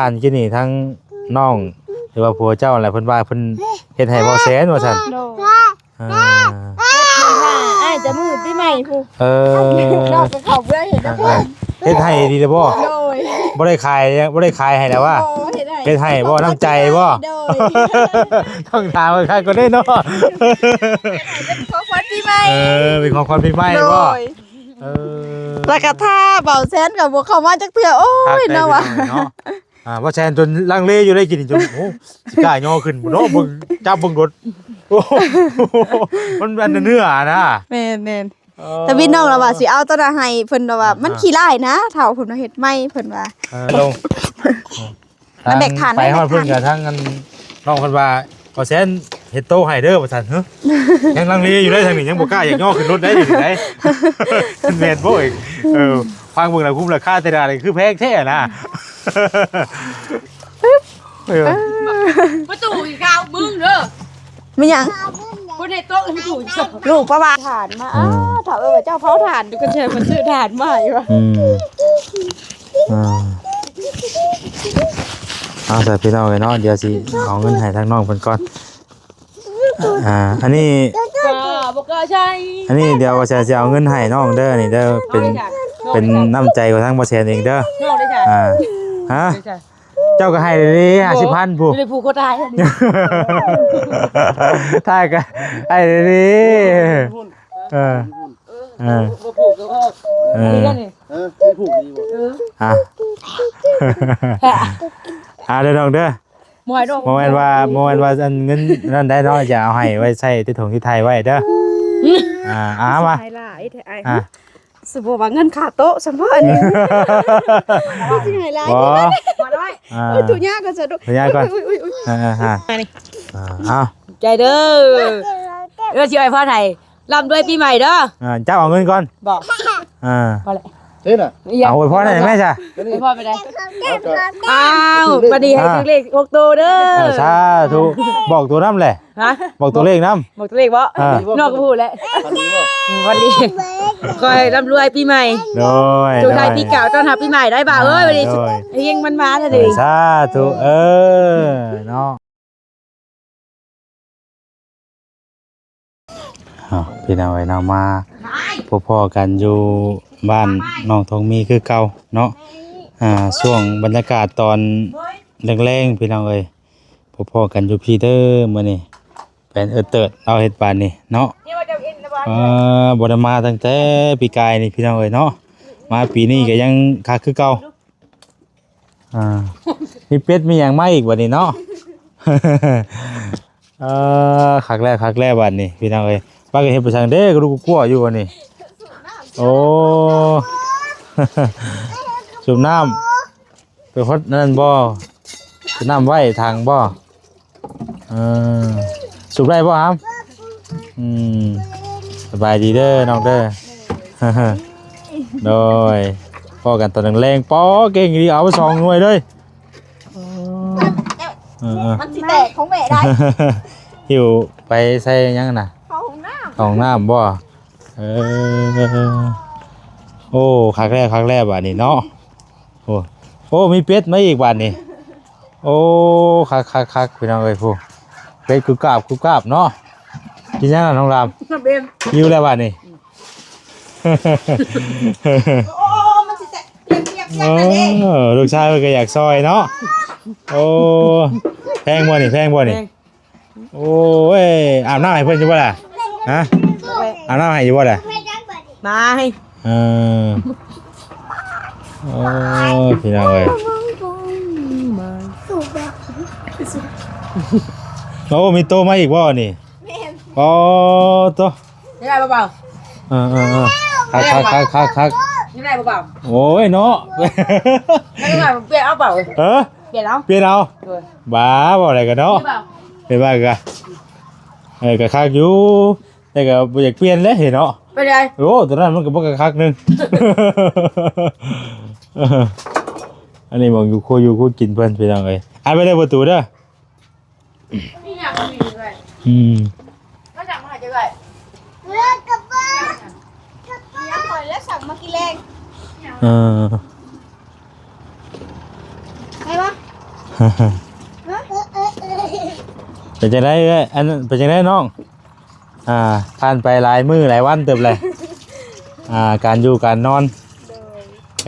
อ่านกินนี่ทั้งน้องหรือว่าผัวเจ้าอะไรเพิ่นว่าเพิ่นเฮ็ดให้บ่แสนว่าซั่นอ้ายจะมือปีใหม่ผู้นอกจากเขาเบื่อเห็นแล้วเฮ็ดให้ดีเด้อบ่โดยบ่ได้ขายบ่ได้ขายให้แล้วว่าเฮ็ดให้บ่น้ำใจบ่ต้องถามว่าใครก็ได้เนาะของขวัญปีใหม่เป็นของขวัญปีใหม่บ่แล้วก็ถ้าเบาแสนกับบ่เข้ามาจักเทื่อโอ้ยเนาะว่ะว่าแซนจนลังเลอยู่ได้กินจนโอ้สิกล้าย่อขึ้นบ่เนาะเบิ่งจับเบิ่งรถโอ้มันอันเนื้อนะแม่นๆแต่พี่น้องเราว่าสิเอาตัวน่ะให้เพิ่นว่ามันขี้ร้ายนะเฒ่าเพิ่นว่าเฮ็ดใหม่เพิ่นว่าลงมันแบกฐานไปฮอดเพิ่นก็ทั้งกันน้องเพิ่นว่าบ่แซนเฮ็ดโตให้เด้อว่าซั่นยังลังเลอยู่ได้ทางนี้ยังบ่กล้าอยากย่อขึ้นรถได้อยู่ไดแม่นบ่อีกฟังเบิ่งแล้วคุ้มราคาแต่ละนี่คือแพงแท้นะประตูอีกาวมึงเด้อมีหยังคนในโต๊ะประตูลูกประว่าฐานมาเฒ่าเจ้าเผาถ่านดูกันเชิญมันซื้อถ่านมาอีว่ะใส่พี่น้องไว้เนาะเดี๋ยวสิเอาเงินให้ทางน้องเพิ่นก่อนอันนี้บ่ก็ใช่อันนี้เดี๋ยวบ่แซนสิเอาเงินให้น้องเด้อนี่เด้อเป็นน้ำใจของทางบ่แซนเองเด้อน้องได้จ้ะฮะเจ้าก็ให้เลย50,000ผู้ได้ผู้ก็ตายตายก็ให้เลยบ่ผูกก็นี่กันนี่ผูกดีบ่เด้อน้องเด้อบ่ให้ดอกโมเมนต์ว่าอันเงินนั่นได้เนาะจะเอาให้ไว้ใช้ที่ถุงที่ไทยไว้เด้อมาให้หลายแท้สิบ่ว่าเงินค่าโต๊ะซั่นบ่อันนี้สิให้หลายมาได้ตุยาก็จะตุยาก่อนนี่ใจเด้อสิไว้พ่อไทยร่ำด้วยปีใหม่เด้อเจ้าเอาเงินก่อนบอกพอแล้วเด้น่ะเอาไว้พ่อได้แม่จ้ะพ่อไปได้อ้าวบัดนี้ให้ถึงเลข6ตัวเด้อสาธุบอกตัวนำแหละบอกตัวเลขนำบอกตัวเลขบ่นอกก็พูดแล้ววันนี้คอยร่ำรวยปีใหม่โดยจุดไทยปีเก่าต้อนรับปีใหม่ได้บ่าวเอ้ยวันนี้เฮงมันมาเถอะดิสาธุเนาะพี่น้องไว้เนาะมาพ่อกันอยู่บ้านน้องทองมีคือเก่าเนาะช่วงบรรยากาศตอนแรงๆพี่น้องเอ้ยพ่อกันอยู่พี่เด้อมื้อนี้เป็นเติดเอาเฮ็ดปานนี้เนาะบ่ได้มาตั้งแต่ปีกายนี่พี่น้องเอ้ยเนาะมาปีนี้ก็ยังคักคือเก่ามีเป็ดมีหยังมาอีกบัดนี้เนาะคักแล้วบัดนี้พี่น้องเอ้ยป้าก็เฮ็ดไปทางเด้ก็รู้กลัวอยู่บัดนี้โอ้สูบน้ำไปฮดนั่นบ่สูบน้ำไว้ทางบ่สูบได้บ่ครับสบายดีเด้อน้องเด้อโดยพ่อกันตอนแรงๆป้อเก่งดีเอาไป2 หน่วยเลยมันสิแตกของแม่ได้หิวไปใส่ยังน่ะของน้ำบ่โอ้คักแรกบาดนี้เนาะโอ้มีเป็ดมาอีกบาดนี้โอ้คักพี่น้องเอ้ยผู้เป็ดกรุบกราบเนาะกินยังน้องรามหิวแล้วบาดนี้โอ้มันสิแตกเปียกๆนั่นเองลูกชายเพิ่นก็อยากซอยเนาะโอ้แพงบ่นี่โอ้ยอาบน้ำให้เพิ่นอยู่บ่ล่ะฮะอาบน้ำให้อยู่บ่ล่ะมาให้โอ้พี่น้องเอ้ยโอ้มีโตมาอีกบ่นี่โอ้โตยังไงเบาคักยังไงเบาโอ้ยเนาะยังไงเปลี่ยนเอาเปล่าเปลี่ยนเอาบ้าบ่อะไรกันเนาะเป็นบ้ากะกะคักอยู่แต่ก็บ่อยากเปลี่ยนเลยเนาะไปเลยโอ้ตัวนั้นมันก็บ่กะคักนึงอันนี้มองอยู่คู่กินเพิ่นพี่น้องเอ้ยไปได้ประตูเด้อนี่อยากมีด้วยก็สั่งมาหาจะด้วยกลับบ้านอยากปล่อยแล้วสั่งมากินแรงไปวะ เป็นจังได๋เอ้ยอันเป็นจังได๋น้องผ่านไปหลายมื้อหลายวันเติบเลยการอยู่การนอน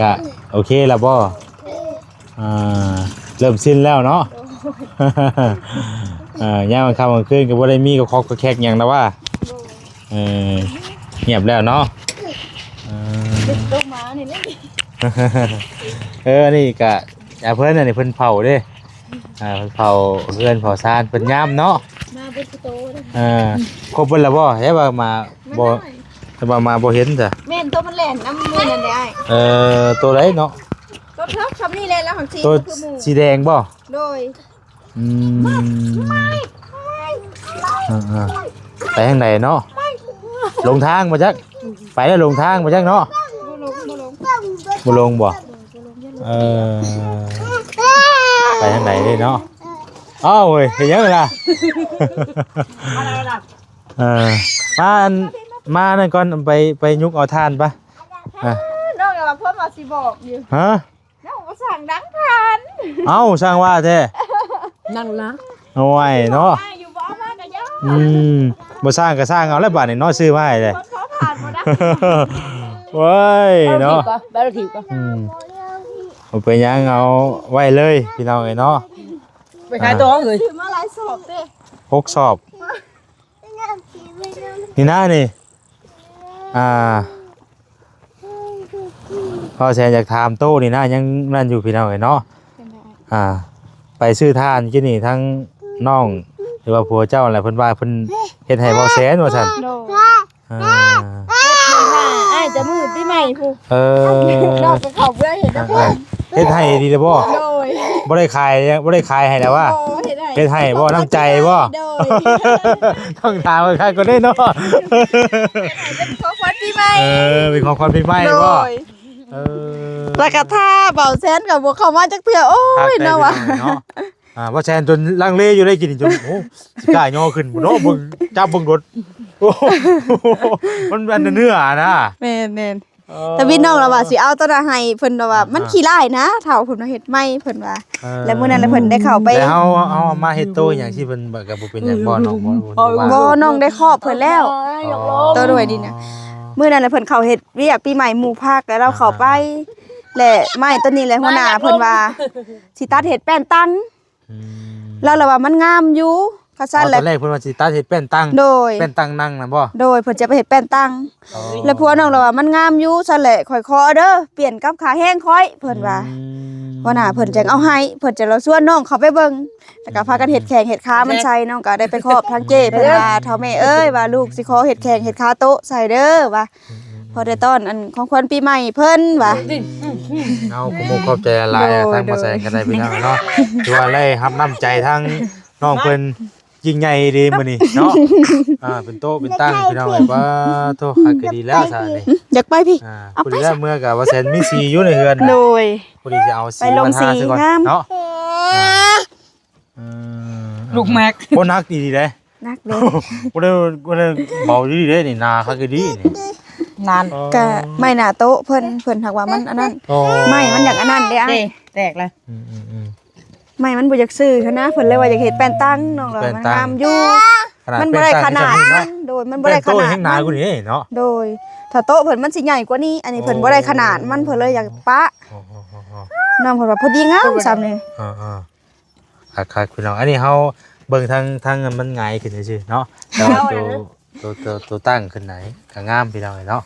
ก็โอเคแล้วบ่เริ่มสิ้นแล้วเนาะย่ามมันค่ำกลางคืนก็บ่ได้มีก็คอกก็แขกหยังนะว่าเงียบแล้วเนาะลูกหมานี่เล่น นี่ก็เพิ่นอันนี้เพิ่นเผาเด้เพิ่นเผาเฮือนเผาซานเพิ่นยามเนาะมาเบิ่งโตเด้อครบเบิดแล้วบ่เฮ้ว่ามาบ่แต่ว่ามาบ่เห็นจ้ะแม่นตัวมันแล่นน้ำมือนั่นได้ตัวไหนเนาะตัวเท่าชำนี่แหละแล้วของสี ตัว คือหมู่ สีแดงบ่ โดยไปทางไหนเนาะลงทางมาจักไปแล้วลงทางมาจักเนาะบ่ลงบ่ไปทางไหนได้เนาะอ้าวเว้ยเห็นยังล่ะมานั่นก่อนไปยุกเอาทานปะน้องอย่ามาเพิ่มมาสิบอกอยู่ฮะน้องมาสั่งดังทาน เอ้าสร้างว่าแท้นั่งนะโอ้ยเนาะอยู่บ่มากันเยอะบ่สร้างก็สร้างเอาแล้วบาดนี่เนาะซื้อมาให้เลยเขาผ่านมาได้เว้ยเนาะแบลทีก็เอาไปยังเอาไว้เลยพี่น้องไอ้เนาะไปขายตัวเลยถือมาหลายสอบเด้6 สอบนี่นะนี่พ่อแซนอยากถามโต้นี่นะยังนั่นอยู่พี่น้องไอ้เนาะไปซื้อทานกินนี่ทั้งน้องหรือว่าผัวเจ้าอะไรเพิ่นว่าเพิ่นเฮ็ดให้บ่แสนว่าซั่นอ้ายจะมือปีใหม่ผู้นอกจากเขาเพื่อเห็นนะพ่อเฮ็ดให้ดีเด้อบ่บ่ได้ขายให้แล้วว่าเฮ็ดให้บ่น้ำใจบ่ต้องถามว่าใครก็ได้เนาะเป็นของขวัญปีใหม่เป็นของขวัญปีใหม่บ่แล้วก็ถ้าเบาแสนกับบ่เข้ามาจักเทื่อโอ้ยเนาะว่ะว่าแซนจนลังเลอยู่ได้กินจนโอ้สิกล้าย่อขึ้นบ่เนาะเบิ่งจับเบิ่งรถมันอันเนื้อนะแม่นแต่พี่น้องเราว่าสิเอาตัวน่ะให้เพิ่นว่ามันขี้ร้ายนะเฒ่าเพิ่นเฮ็ดใหม่เพิ่นว่าแล้วมื้อนั้นแล้วเพิ่นได้เข้าไปแต่เฮามาเฮ็ดโตหยังที่เพิ่นก็บ่เป็นหยังบ่น้องบ่น้องได้ครอบเพิ่นแล้วตัวด้วยดินะมื้อนั้นแล้วเพิ่นเข้าเฮ็ดเวียกปีใหม่หมู่ภาคแล้วเราเข้าไปและไม้ต้นนี้แหละหัวหน้าเพิ่นว่าสิตัดเฮ็ดแป้นตังแล้วเราว่ามันงามอยู่ก็ซั่นแหละตอนแรกเพิ่นว่าสิตัดเฮ็ดแป้นตังโดยแป้นตังนั่งน่ะบ่โดยเพิ่นจะไปเฮ็ดแป้นตังแล้วผัวน้องเราว่ามันงามอยู่ซั่นแหละข่อยขอเด้อเปลี่ยนกับขาแห้งค่อยเพิ่นว่าหัวหน้าเพิ่นจังเอาให้เพิ่นจะเราชวนน้องเข้าไปเบิ่งแล้วก็พากันเฮ็ดแข่งเฮ็ดขามันใส่น้องก็ได้ไปครอบทางเจ้เพิ่นว่าเฒ่าแม่เอ้ยว่าลูกสิขอเฮ็ดแข่งเฮ็ดขาโต๊ะใส่เด้อว่าพอได้ต้อนอันของขวัญปีใหม่เพิ่นว่ะเอาขอบใจหลายทางบ่แซงกันได้พี่น้องเนาะถือว่าได้รับน้ำใจทั้งน้องเพิ่นยิ่งใหญ่ดีมื้อนี้เนาะเป็นโต๊ะเป็นตั้งพี่น้องเอ้ยว่าโตฮักก็ดีแล้วซะนี่อยากไปพี่เอาไปเมื่อก็ว่าแซนมีสีอยู่ในเฮือนโดยพอดีจะเอาสีมาทาซะก่อนเนาะลูกแม็กบ่นักดีเด้นักเด้บ่ได้เบาดีเด้นี่นาคักดีนี่นานก็ไม่หน้าโต๊ะเพิ่นหักว่ามันอันนั้นไม่มันอยากอันนั้นเด้แตกเลยไม่มันบ่อยากซื้อนะเพิ่นเลยว่าอยากเฮ็ดแป้นตั้งน้องเรามันงามอยู่มันบ่ได้ขนาดโดยมันบ่ได้ขนาดโต๊ะแห่งหนากูนี่เนาะโดยถ้าโต๊ะเพิ่นมันสิใหญ่กว่านี้อันนี้เพิ่นบ่ได้ขนาดมันเพิ่นเลยอยากปะน้องเพิ่นว่าพอดีงามซ้ำนี่คักๆพี่น้องอันนี้เฮาเบิ่งทางมันหงายขึ้นซื่อๆเนาะแต่ว่าตัวตั้งขึ้นไหนก็งามพี่น้องเนาะ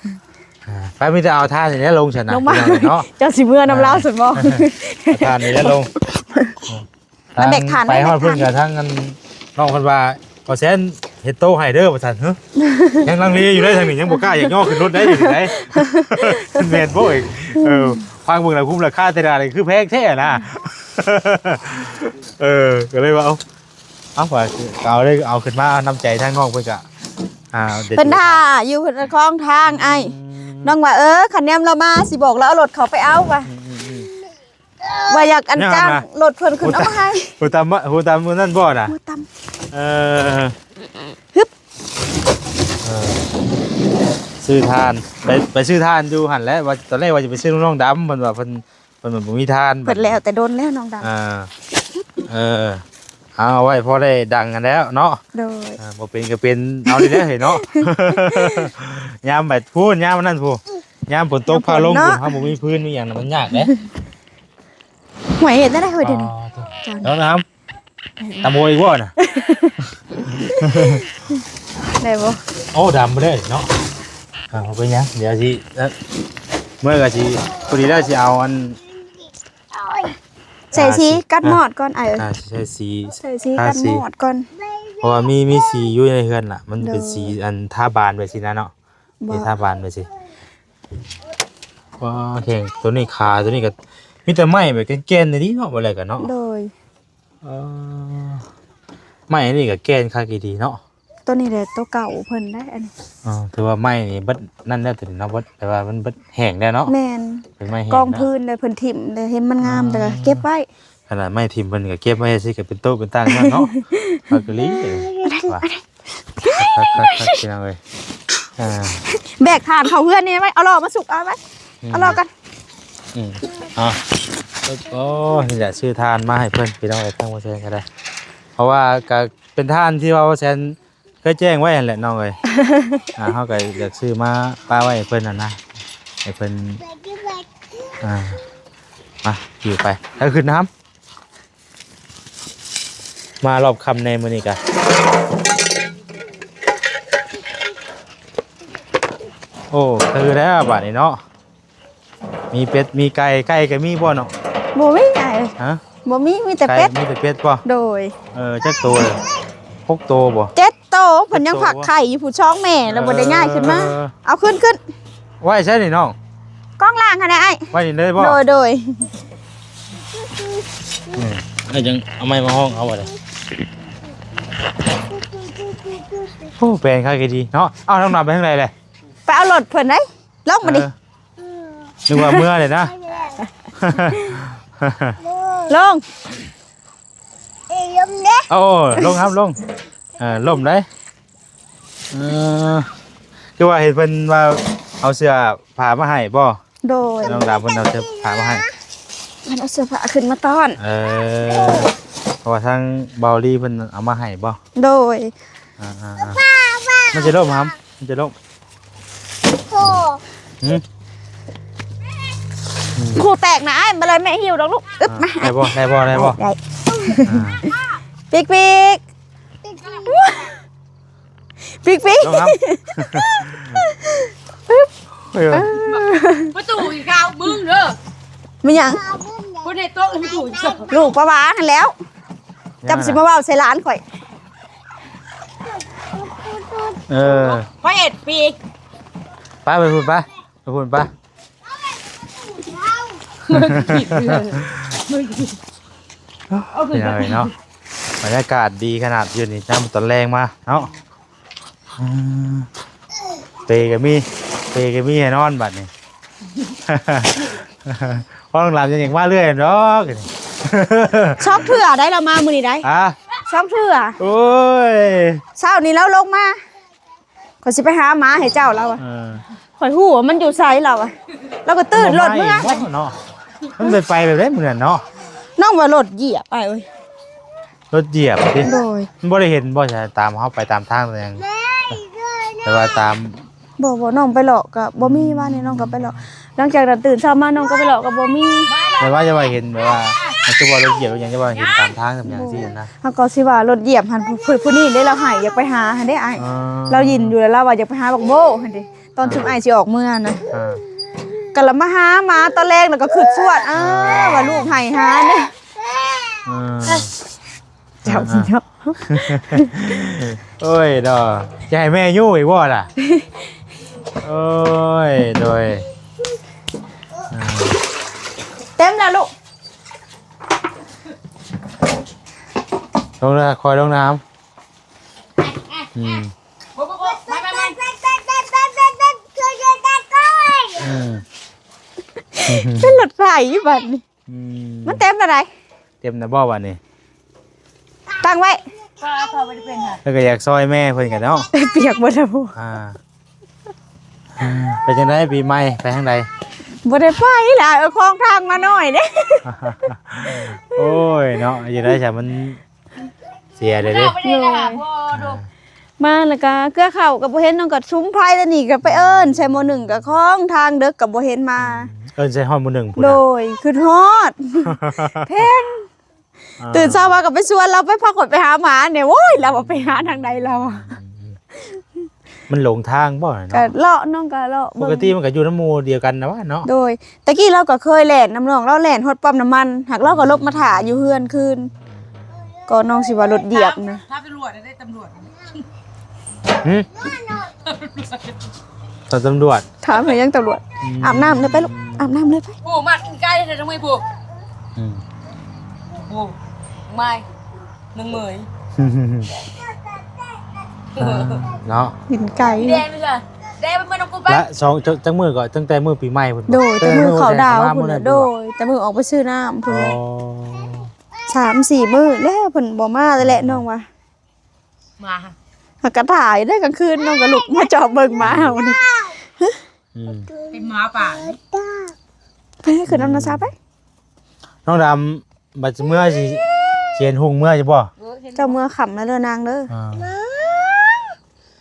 ไปมีแต่เอาท่านี่แหละลงชนะพี่น้องเนาะเจ้าสิเมื่อน้ำลาวสุดบ่ท่านี่แหละลงมันเด็กทานไปฮอดเพิ่นก็ทั้งกันน้องเพิ่นว่าบ่แซนเฮ็ดโตให้เด้อว่าซั่นเฮ้อยังลังเลอยู่ได้ทางนี้ยังบ่กล้าอยากย่อขึ้นรถได้อยู่ไดแม่นบ่อีกฟังเบิ่งแล้วคุ้มราคาแต่ละนี่คือแพงแท้นะก็เลยว่าเอาว่าเอาได้เอาขึ้นมาน้ำใจทางน้องเพิ่นก็เพิ่นท่าอยู่เพิ่นคล้องทางไอ้น้องว่าคันแนมเรามาสิบอกแล้วเอารถเขาไปเอาว่ะว่าอยากอันจ้างรถเพิ่นขึ้นเอามาให้หูตามมื้อนั้นบ่น่ะหูตามฮึบซื้อทานไปซื้อทานอยู่หั่นแหละว่าตอนแรกว่าจะไปซื้อน้องดำเพิ่นว่าเพิ่นบ่มีทานเพิ่นแล้วแต่โดนแล้วน้องดำ เอาไว้พอได้ดังกันแล้วเนาะ โดย บ่เป็นก็เป็นเอาดีเด้อเห็นเนาะ ยามแบบพูดยามมันนั่นพูดยามฝนตกพาลงพูดเฮาบ่มีพื้นมีหยังน่ะมันยากเด้ หวยเห็นได้เฮ้ยเดี๋ยวนี้ แล้วน้ำตะโมอีกบ่น่ะ ได้บ่ โอ้ดำบ่ได้เนาะเอาเป็นหยังเดี๋ยวสิเมื่อก็สิพอดีแล้วสิเอาอัน ใส่สีกัดหมอดก่อนไอ้เอ้ย ใช้สี ใส่สีกัดหมอดก่อน เพราะว่ามีสีอยู่ในเฮือนล่ะมันเป็นสีอันทาบานไปสินะเนาะ บ่ มีทาบานไปสิว้าแข่งตัวนี้ขาตัวนี้ก็มีแต่ไม้แบบแก่นๆในนี้เนาะบ่อะไรกันเนาะ โดย ไม้นี่ก็แก่นคักอีดีเนาะ ตัวนี้แหละตัวเก่าเพิ่นได้อันนี้ ถือว่าไม้นี่เบิดนั่นแล้วถึงเนาะเบิดแต่ว่ามันเบิดแห้งแล้วเนาะ แม่น เป็นไม้แห้ง กอง นะ พื้นเลยเพิ่นถิ่มเลยเห็นมันงามแต่ก็เก็บไว้ ขนาดไม้ทิ่มเพิ่นก็เก็บไว้สิก็เป็นโต๊ะเป็นตั้งเนาะเอากะลีว่าคักๆๆพี่น้องเอ้ย แบกฐานเขาเพื่อนนี่ไว้เอาล่อมาสุกเอาไว้เอาล่อกัน อ่ะโอ้นี่แหละชื่อทานมาให้เพื่อนพี่น้องไอ้ทั้งว่าแซนก็ได้เพราะว่าก็เป็นทานที่ว่าแซนเคยแจ้งไว้นั่นแหละน้องเอ้ยเขาก็อยากซื้อมาป้าไว้ให้เพื่อนนะให้เพื่อนมาอยู่ไปแล้วขึ้นน้ำมารอบคำในมือนี่กันโอ้คือแล้วบาดนี้เนาะมีเป็ดมีไก่ก็มีบ่เนาะ บ่มีไอ้ ฮะ บ่มีแต่ ไก่ เป็ด มีแต่เป็ดป่ะ โดย จักตัวเลย6ตัวบ่ 7โตเพิ่นยังผักไข่อยู่ผู้ช่องแม่แล้วบ่ได้ง่ายขึ้นมาเอาขึ้น ไว้ใช่นี่น้อง กล้องล่างค่ะนะไอ้ ไว้นี่เลยบ่ โดย จังเอาไม้มาห้องเอาบ่ได้โอ้เป็นค่ากี่ดีเนาะเอาน้องนับไปทางไหนเลย ไปเอารถเพิ่นได้ลงมาดิ นึกว่าเมื่อเลยนะ ลง โอ้ลงครับลงล่มได้คือว่าเห็นเพิ่นว่าเอาเสื้อผ้ามาให้บ่ โดย น้องดาเพิ่นเอาเสื้อผ้ามาให้ มันเอาเสื้อผ้าขึ้นมาต้อน เพราะว่าทางเบาลี่เพิ่นเอามาให้บ่ โดย มันจะล่มครับมันจะล่ม คู่แตกนะไอ้มาเลยแม่หิวดอกลูกอึ๊บมา ได้บ่ได้ ปิ๊กลงครับเฮ้ย ประตูอีกคราวมึงเด้อ มีหยัง คนในโต๊ะประตูอีก ลูกปลาหวานหันแล้วจำสิมาเว้าใส่ร้านข่อย พระเอ็ดปีก ไปพูดไปพูดไปเป็นไงเนาะบรรยากาศดีขนาดยืนนี่น้ำตอนแรงมาเนาะเปก็มีให้นอนบัดนี่ห้องหลับยังว่าเรื่อยเนาะ ชอบเถื่อได้เรามามื้อนี้ได้ ชอบเถื่อ โอ้ย เช้านี้แล้วลงมาข่อยสิไปหาหมาให้เจ้าเราอ่ะข่อยฮู้ว่ามันอยู่ไสเราอ่ะเราก็ตื่นรถเมื่อ เนาะมันไปแบบได้เหมือนเนาะ น้องว่ารถเหยียบไปเอ้ย รถเหยียบดิ โดย มันบ่ได้เห็นบ่ใช่ตามเขาไปตามทางแต่ยังแต่ว่าตาม บ่น้องไปหลอกก็บ่มีว่านี่น้องก็ไปหลอกหลังจากนั้นตื่นเช้ามาน้องก็ไปหลอกก็บ่มี แต่ว่าจะว่าเห็นแบบว่ามันจะว่ารถเหยียบยังจะว่าเห็นตามทางตามอย่างที่นะ เฮาก็สิว่ารถเหยียบหันผู้นี้ได้เราให้อยากไปหาหันได้อ้ายเรายินอยู่แล้วเราว่าอยากไปหาบักโบหั่นดิตอนชุมอ้ายสิออกเมื่อนะก็ละมาหาหมาตอนแรกแล้วก็ขึ้นสวดว่าลูกให้หาเด้เจ้าสิเนาะ โอ้ยดอจะให้แม่ยู่อีกบ่ล่ะโอ้ยโดย เต็มแล้วลูก ลงนะคอยลงน้ำ เป็นรถไฟบัดนี้มันเต็มอะไร เต็มนะบ่วันนี้ ตั้งไว้ แล้วก็อยากซอยแม่เพิ่นกันเนาะ เปียกหมดแล้ว ไปจังได๋ปีใหม่ไปทางใด บ่ได้ไปล่ะคลองทางมาหน่อยเด้ โอ้ยเนาะอย่าได้จ้ะมันเสียเลยเด้ มาแล้วก็เกลือเข้าก็บ่เห็นน้องก็ซุ้มไผแล้วนี่ก็ไปเอิ้นใส่หม้อหนึ่งก็คลองทางเด็กก็บ่เห็นมา เอิ้นใส่ฮอดหมู่หนึ่งพุ่น โด น่ะ ยคือฮอดเพงตื่นเช้ามาก็ไปชวนเราไปพักผ่อนไปหาหมาเนี่ยโว้ยเราเอาไปหาทางใดเราอะ มันหลงทางบ่ ก็ เนาะ เลาะน้องก็เลาะ ปกติมันก็อยู่น้ำหมู่เดียวกันนะว่าเนาะ โดยตะกี้เราก็เคยแล่นน้ำน้องเราแล่นฮอดปั๊มน้ำมันหากเราก็ลบมาถ่าอยู่เฮือนคืนก็น้องสิว่ารถเหยียบนะ ถ้าตำรวจได้ตำรวจ หึตำรวจ ถามหายังตำรวจอาบน้ำเลยไปลูกอาบน้ำเลยไป ปูมาใกล้เลยทำไมปู อืม ปูไม่หนึ่งเหมย เนาะ หินไก่ แดงเลยจ้ะแดงเป็นเมื่อน้องกูไป และสองจังมือก็ตั้งแต่มือปีใหม่พุ่น โดยแต่มือเขาดาว พุ่ พุ่น น น่ะโดยแต่มือออกไปซื้อน้ำพุ่น อ๋อ น่ะ3-4 มื้อแล้วเพิ่นบ่มาเลยแหละน้องว่า มา หากกระถ่ายได้กลางคืนน้องก็ลุกมาจอบเบิ่งหมาเฮานี่ อืม เป็นหมาป่า ไปขึ้นน้ำนาซาไป น้องดำบัดเมื่อสิเขียนหุงเมื่อจะบ่ เจ้าเมื่อขำแล้วเด้อนางเด้อ อ่า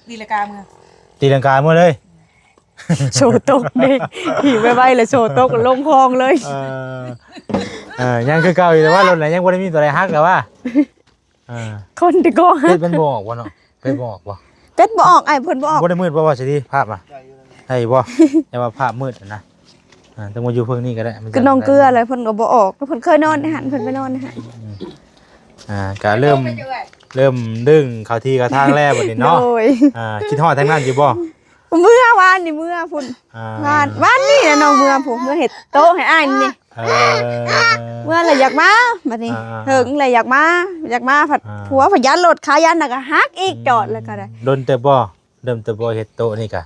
ดีละกาเมือง ตีลังกาเมื่อเลย โชว์ตกเด้หิวไว้ๆเลยโชว์ตกลงคลองเลย ยังคือเก่าอยู่แต่ว่ารถไหนยังบ่ได้มีตัวใดฮักแล้วว่าคนที่ก็ เพชรมันบ่ออกบ่เนาะเพชรบ่ออกบ่ เป็ดบ่ออกไอ้เพิ่นบ่ออก บ่ได้มืดบ่ว่าสิดีภาพอ่ะได้บ่แต่ว่าภาพมืดนะต้องมาอยู่เพิ่งนี้ก็ได้ ก็น้องเกลืออะไรเพิ่นก็บ่ออกเพิ่นเคยนอนในหันเพิ่นไปนอนในหัน ก็เริ่มดึงเข้าที่เข้าทางแล้วบัดนี้เนาะ โดย คิดฮอดทางนั้นอยู่บ่ เมื่อวานนี่เมื่อพุ่นวานนี่นะน้องเมื่อพุ่นเมื่อเฮ็ดโต๊ะให้อ้ายนี่เมื่อเลยอยากมาบัดนี้ถึงเลยอยากมาผัดผัวผัดยันรถขายันน่ะก็ฮักอีกจอดแล้วก็ได้ โดนแต่บ่เริ่มแต่บ่เฮ็ดโต๊ะนี่ก็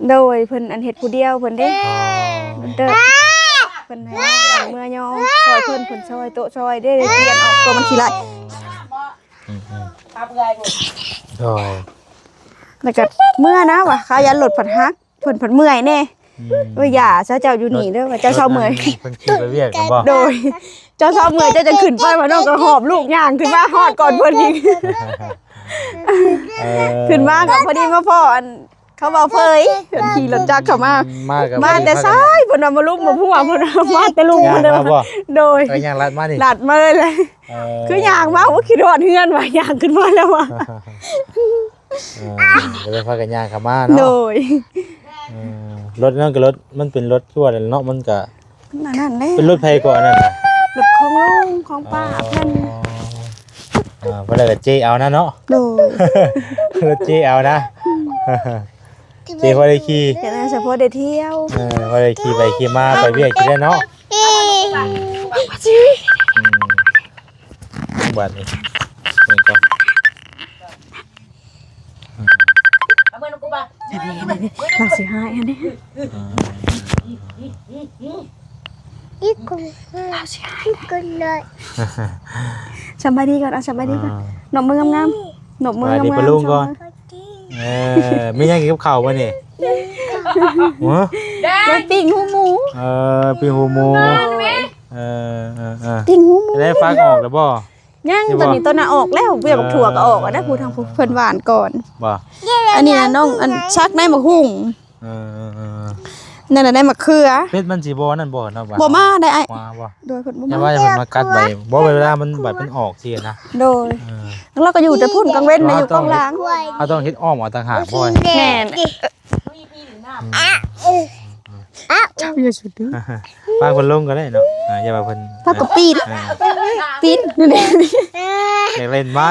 โดยเพิ่นอันเฮ็ดผู้เดียวเพิ่นเด้เด้อเพิ่นให้เมื่อยอซอยเพิ่นซอยโต๊ะซอยได้เปลี่ยนออกตัวมันขี้ไหล ตาเปื่อยปู โอ้ย แล้วก็เมื่อนะว่ะขายันรถผัดฮักเพิ่นผัดเมื่อยแน่อย่าซะเจ้าอยู่นี่เด้อว่าเจ้าเศร้าเมื่อย เพิ่นขี่ไปเวียกกันบ่ โดยเจ้าเศร้าเมื่อยเจ้าจะขึ้นไปว่าน้องก็หอบลูกย่างขึ้นมาฮอดก่อนเพิ่นอีกขึ้นมากับพอดีมาพ่ออันเขาเว้าเผยเพิ่นขี่รถจักรเข้ามามาแต่ซ้ายเพิ่นเอามาลุกมาพัวเพิ่นเอามาแต่ลุงเพิ่นเด้อโดย ก็ยังรัดมานี่ หลัดมาเลยคือย่างมาว่าคิดฮอดเฮือนว่าย่างขึ้นมาแล้วว่ะ เดี๋ยวพากันย่างเข้ามา โด เนาะ ย รถนั่นก็รถมันเป็นรถทั่วเลยเนาะมันก็ นั่นแหละ เป็นรถไผก่อนนั่นน่ะ รถของลุงของป้าเพิ่น บ่ได้ก็เจเอานะเนาะ โดย รถเจเอานะเจพอได้ขี่ เดี๋ยวนั้นเฉพาะได้เที่ยว พอได้ขี่ไปขี่มาไปเวียกขี่ได้เนาะบัดนี้นี่ก็ เอาเมื่อน้องกูไป เราสิหายอันนี้เราสิหายสบายดีก่อนสบายดีก่อนหนบมืองามๆหนบมืองามๆ ไปลุงก่อนไม่ยังกินกับข้าวบ่นี่หัว ไปปิ้งหูหมู ปีหูหมูปิ้งหูหมู ได้ฟักออกแล้วบ่ ยังตอนนี้ต้นน่ะออกแล้วเบี้ยบักถั่วก็ออกได้ผู้ทางเพิ่นหวานก่อน บ่ อันนี้นะน้องอันชักได้มะหุ่งนั่นน่ะได้มะเขือ เป็ดมันสิบ่นั่นบ่เนาะ บ่มาได้ไอ้ มาบ่ โดยเพิ่นบ่ อย่า มา ว่าจะมากัดใบบ่เวลามันบัดมันออกสินะ โดยแล้วเราก็อยู่แต่พุ่นกลางเว้นนะอยู่กลางหลัง เขาต้องเฮ็ดอ้อมออกต่างหากบ่ แม่นเจ้าอย่าสุดดื้อ ป้าเพิ่นลงก็ได้เนาะอย่าว่าเพิ่น ถ้าก็ปีนนี่แหละ อยากเล่นไม้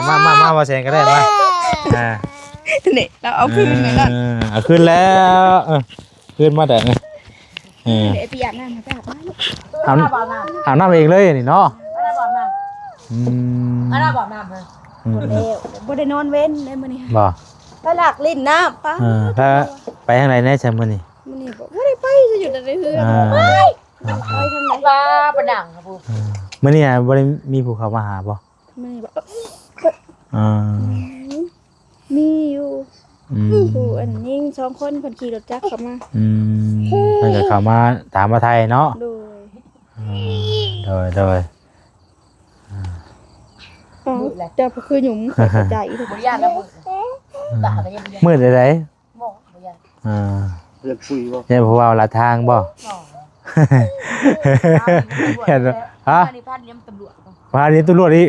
มาว่าแซงก็ได้มานี่เราเอาคืนเลยล่ะ เอาขึ้นแล้วขึ้นมาแต่เดี๋ยวไปอาบน้ำไปอาบน้ำ อาบน้ำเองเลยนี่เนาะ อันนั้นบอกน้ำเลย บ่ได้นอนเว้นได้มื้อนี้ บ่ ไปหลักลิ้นน้ำป้า ถ้าไปทางไหนแน่ใช่มื้อนี้ มื้อนี้บ่ได้ไปจะอยู่แต่ในเฮือนไปทางไหน ปลาประดังครับปู มื้อนี้บ่ได้มีผู้เข้ามาหาบ่ มื้อนี้บ่ อ่า มีอยู่ ผู้อันยิ่ง2คนเพิ่นขี่รถจักรเข้ามา เพิ่นก็เข้ามาถามมาไทยเนาะ โดย โดย อ๋อแต่บ่คือหยุ่มเข้าใจทุก บ่ย่านแล้วด่าก็ยังบ่ย่าน มืดได้ บ่ย่าน เพื่อนคุยบ่ เนี่ยเพราะว่าละทางบ่ เห็นบ่ฮะ นี่พันยำตำรวจ มานี่ตำรวจอีก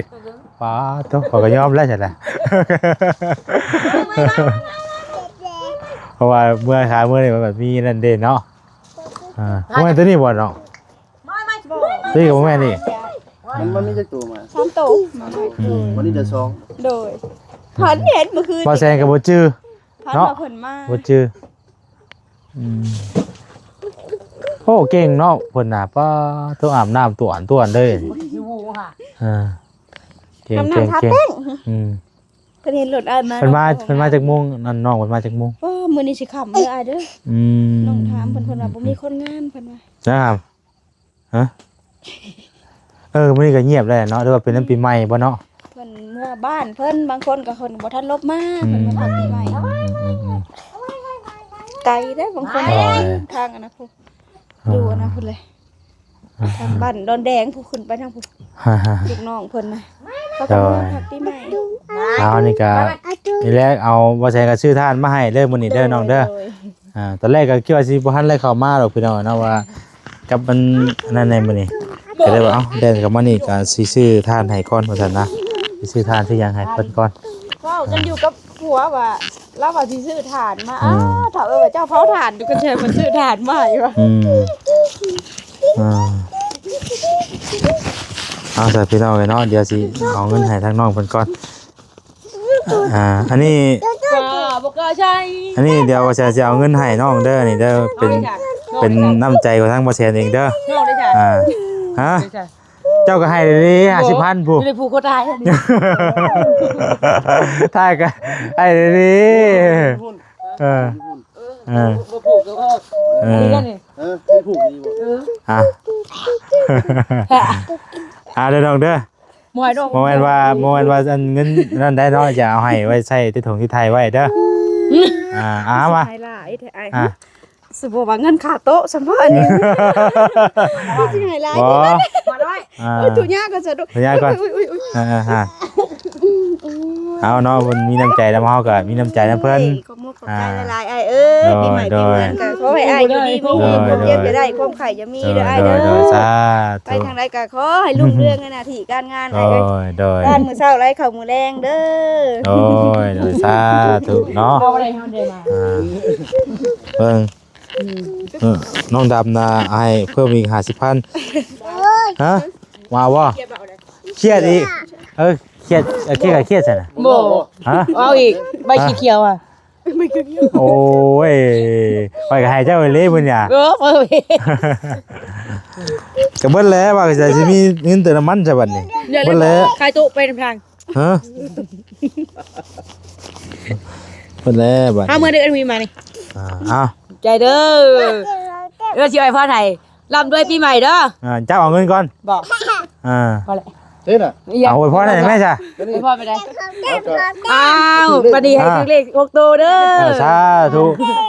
ป้าต้องขอก็ยอมแล้วใช่ล่ะเพราะว่าเมื่อขาเมื่อนี่มันแบบมีนั่นเด่นเนาะบ่แม่นตัวนี้บ่เนาะ ไม่ ตัวนี้ก็บ่แม่นนี่ มันไม่ใช่ตัวมา 3โตมาใหม่ วันนี้จะสอง โดยพันเห็นเมื่อคืน บ่แซงก็บ่จื้อ พันมาเพิ่นมา บ่จื้อโอ้เก่งเนาะเพิ่นน่ะป้าต้องอาบน้ำตัวอันเลย อยู่ค่ะ เก่ง ทำน้ำทา เก่ง แป้ง ๆ เพิ่นเห็นรถอ้ายมา เพิ่นมาจากมุงนั่นน้องเพิ่นมาจากมุง ว่ามื้อนี้สิค่ำเด้ออ้ายเด้อ ม น้องถามเพิ่นว่าบ่มีคนงานเพิ่นว่า นะครับฮะมื้อนี้ก็เงียบแล้วเนาะหรือว่าเป็นน้ำปีใหม่บ่เนาะ เพิ่นเมื่อบ้านเพิ่นบางคนก็เพิ่นบ่ทันลบมาเพิ่นมาพักปีใหม่ไกลเด้อบางคนทางอันนะพุ่นอยู่อันนะพุ่นเลยทางบ้านดอนแดงผู้ขึ้นไปทางผู้ลูกน้องเพิ่นน่ะเขาก็มาพักปีใหม่ เอานี่ก็นี่แรกเอาบ่ใช่ก็ชื่อท่านมาให้เด้อมื้อนี้เด้อน้องเด้อตอนแรกก็คิดว่าสิบ่ทันได้เข้ามาหรอกพี่น้องเนาะว่ากับมันนั่นในมื้อนี้ก็เลยว่าเอ้าเดินกลับมานี่ก็สิซื้อท่านให้ก่อนว่าซั่นนะสิซื้อท่านที่ยังให้เพิ่นก่อน เว้ากันอยู่กับผัวว่าเราว่าสิซื้อถ่านมาอ้าวถ้าว่าเจ้าเผาถ่านดูกันแช่มันซื้อถ่านมาอีกว่า เอาใส่พี่น้องเลยเนาะเดี๋ยวสิเอาเงินให้ทางน้องเพิ่นก่อนอันนี้ บ่ก็ใช่ อันนี้เดี๋ยวว่าจะเอาเงินให้น้องเด้อนี่เด้อเป็นน้ำใจของทางบ่แซนเองเด้อ น้องได้จ้ะ ฮะเจ้าก็ให้เลย 50,000ผู้ อยู่ในภูเขาตายนี่ ทายก็ให้เลยบ่ผูกก็นี่กันนี่ ไม่ผูกดีบ่ เด้อน้องเด้อ มวยดอก โมเมนต์ว่าอันเงินนั่นได้เนาะจะเอาให้ไว้ใช้ที่ถุงที่ไทยไว้เด้อมา ไอ้ล่ะไอ้แท้สมมุติว่าเงินค่าโต๊ะสมมุติอันนี้สิให้หลาย บ่ มาด้วย ทุกอย่างก็สะดวก ทุกอย่างก่อน เอาเนาะมันมีน้ำใจแล้วเฮาก็มีน้ำใจนํเพิ่น ขอบคุณขอบใจหลายๆไอ้เอ้ยปีใหม่ปีเงินก็ขอให้อ้ายอยู่ดีมีความเจ็บจะได้ความไข่จะมีเด้ออ้ายเด้อ สา ไป ธุ ทางใดก็ขอให้รุ่งเรืองในหน้าที่การงานไอ้เอ้ย โดย บ้านมื้อเช้าไร้ข้าวมื้อแรงเด้อ โดยสาธุเนาะ เอาอะไรเฮาได้มา เบิ่งน้องดำนะให้เพิ่มอีก50,000ฮะมาบ่เครียดอีกเครียดกับเครียดใช่น่ะ บ่ ฮะ เอาอีกใบขี้เขียวอ่ะ โอ้ยไปก็ให้เจ้าไปเลยมื้อเนี่ย เพิ่มอีก ก็เบิดแล้วว่าจะสิมีเงินเติมน้ำมันซะบัดนี้เบิดแล้ว ใครตุไปทาง ฮะเบิดแล้วบัด ถ้ามื้อเดือนมีมานี่ อ้าว ใจเด้อสิไอ้พ่อไทยลำด้วยปีใหม่เด้อ เจ้าเอาเงินก่อน บอก พอแล้ว เฮ้ยน่ะ เอาไว้พอได้ไหมจ้ะ ไอ้พ่อไปได้อ้าวปฏิให้ถึงเลข6ตัวเด้อ สาธุ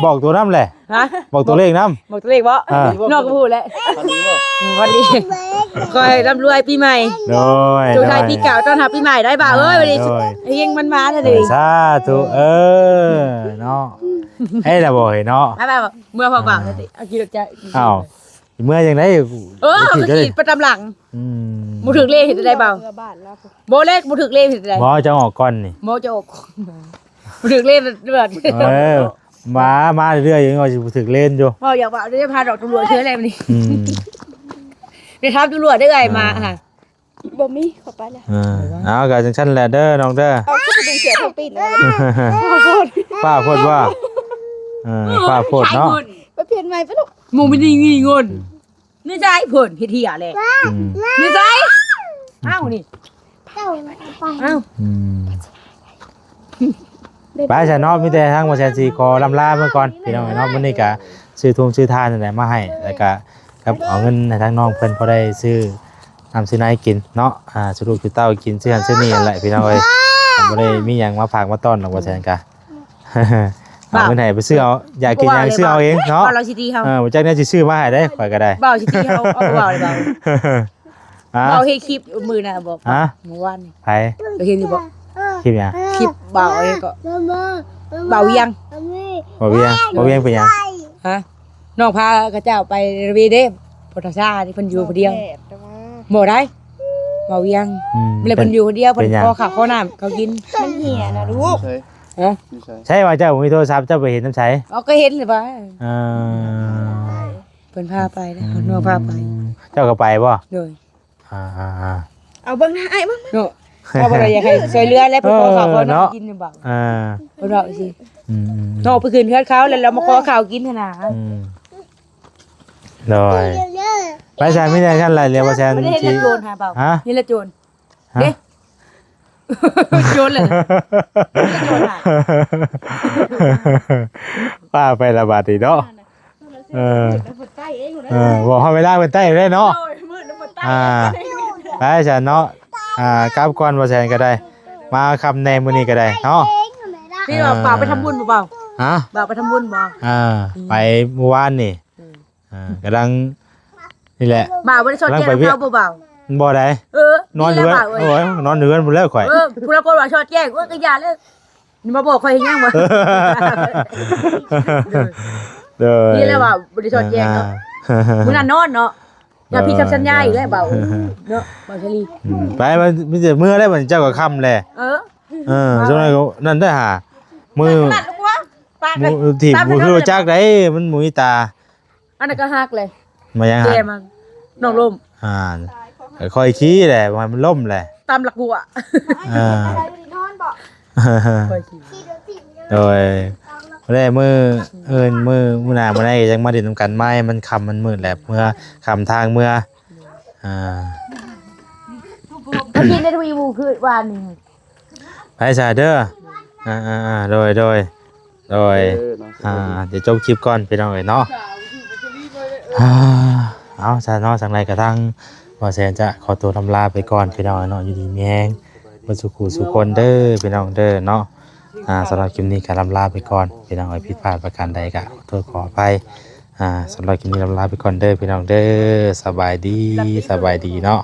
บอกตัวน้ำแหละ ฮะ บอกตัวเลขน้ บอกตัวเลขบ่นอกก็พูดแล้ว คันนี้บ่ วันนี้คอยร่ำรวยปีใหม่ ำโดย จุไทยปีเก่าต้อนรับปีใหม่ได้บ่าวเอ้ยวันนี้เฮงมันมาแล้วดิ สาธุเนาะให้ละบ่เนาะ ถ้าแบบเมื่อพอบ่าวแล้วดิเอากี่ดอกใจ อ้าวเมื่อยังไง เขาขีดประจำหลังบ่ถึกเลขเห็นได้บ่าว เรือบ้านแล้ว โบเลขบ่ถึกเลขเห็นได้ บ่จะออกก่อนนี่ โมจะอกบ่ถึกเลขเดือด มาเรื่อยๆยังว่าสิถึกเล่นอยู่ บ่อยากว่าจะพาดอกตำรวจเชื่ออะไรมันนี่เดี๋ยวทับตำรวจได้ไงมาค่ะ บ่มีเข้าไปแล้ว เอาก็จังซั่นแหละเด้อน้องเด้อ เอาขึ้นไปดึงเสือทางปีนเลย ป้าโพดว่าป้าโพดเนาะ ไปเปลี่ยนใหม่ไปลูก หมูมันงีเงินนี่ใจเพิ่นเฮ็ดเหี้ยแหละนี่ใจอ้าวนี่อ้าว ไปซะเนาะมีแต่ทางบ่แซนซีขอลำลาเมื่อก่อนพี่น้องเนาะมื้อนี้ก็ซื้อทุ่งซื้อทานนั่นแหละมาให้แล้วก็ครับเอาเงินให้ทางน้องเพิ่นพอได้ซื้อน้ำซื้อน้ำกินเนาะสรุปคือเต้ากินซื้อหันซื้อนี่นั่นแหละพี่น้องเอ้ยบ่ได้มีหยังมาฝากมาต้อนหรอกว่าแซนกะ เอาเงินให้ไปซื้อเอาอยากกินหยังซื้อเอาเองเนาะ บ่เราสิตีเฮา บ่จักแน่สิซื้อมาให้ได้ข่อยก็ได้ บ่าวสิตีเฮาเอาบ่าวเลยบ่าว ฮะ บ่าวเฮ็ดคลิปมือน่ะบอก ฮะ เมื่อวานนี่ ไผ ก็เห็นอยู่บ่ คลิปหยัง คลิปบ่าวเอ้ก็บ่าวเวียง บ่เวียงเป็นหยัง ฮะน้องพากระเจ้าไประเวีเด้พุทธชาติเพิ่นอยู่คนเดียวบ่ได้บ่าวเวียง เลยเพิ่นอยู่คนเดียวเพิ่นขอข้าวขอน้ำเขากิน มันเหี่ยนะลูก ใช่ ฮะ ไม่ใช่ ใช่ว่าเจ้าบ่มีโทรศัพท์เจ้าไปเห็นน้ำใส เอาก็เห็นเลยว่า เออ เพิ่นพาไปนะน้องพาไป เจ้าก็ไปบ่ โดย อ่า เอาเบิ่งหน้าไอ้เบิ่ง เนาะเอาบ่ได้อยากให้ช่วยเหลือแล้วเพิ่นขอข้าวขอน้ำกินนี่บ่ อ่า เพิ่นบอกสิ อืม น้องไปคืนเฮือนเขาแล้วเรามาขอข้าวกินหั่นน่ะ โดยไปใช่ไม่ได้ขั้นไรเรียกว่าแซน บ่ได้เห็น ที่ ละโจรหาเปล่า ฮะ เห็นละโจรเด้โจรเลยโจรน่ะ ป้าไประบาดอีกเนาะบอกเขาไม่ได้เป็นใต้ได้เนาะไปฉันเนาะกราบก่อนว่าแซนก็ได้ มาคำในมื้อนี้ก็ได้เนาะ พี่บอกเปล่าไปทำบุญบ่เปล่า ฮะ เปล่าไปทำบุญบ่ ไปเมื่อวานนี่กำลังนี่แหละ บ่าวบ่ได้ชดแจ้งเขาบ่เปล่า บ่ได้ นอนอยู่กันโอ้ยนอนอยู่กันหมดแล้วข่อย ผู้ละคนว่าชดแจ้งก็อย่าเลยนี่มาบอกข่อยให้ยังบ่ เด้อ นี่แหละว่าบ่ได้ชดแจ้งเนาะมื้อนั้นนอนเนาะอย่าพี่กับสัญญาอีกแล้วเบาเนาะบ่ชลี ไปมันมีแต่มือได้เหมือนเจ้ากับค่ำแหละจังได๋ก็นั่นได้หามือ นั่นลูกวะปาก มือถีบมือคือจักได้มันหมุยตา อันนั้นก็ฮักเลย มายัง เจ หา มันน้องลม ค่อยขี้แหละมันล่มแหละ ตามหลักบัว ค่อยสิ โดยได้มือมือหน้ามื้อใดจังมาดินนำกันไม้มันค่ำมันมืดแหละเมื่อค่ำทางเมื่อ ก็กินได้ทุกอีหมู่คือวานนี่ ไปซะเด้อโดยเดี๋ยวจบคลิปก่อนพี่น้องเอ้ยเนาะเอาซะเนาะสังไรกระทั่งว่าแสนจะขอตัวทำลาไปก่อนพี่น้องเนาะอยู่ดีมีแฮงบ่สุขุสุคนเด้อพี่น้องเด้อเนาะสำหรับคลิปนี้ก็ลำลาไปก่อนพี่น้องเอ้ยผิดพลาดประการใดก็ขอโทษขออภัยสำหรับคลิปนี้ลำลาไปก่อนเด้อพี่น้องเด้อสบายดีเนาะ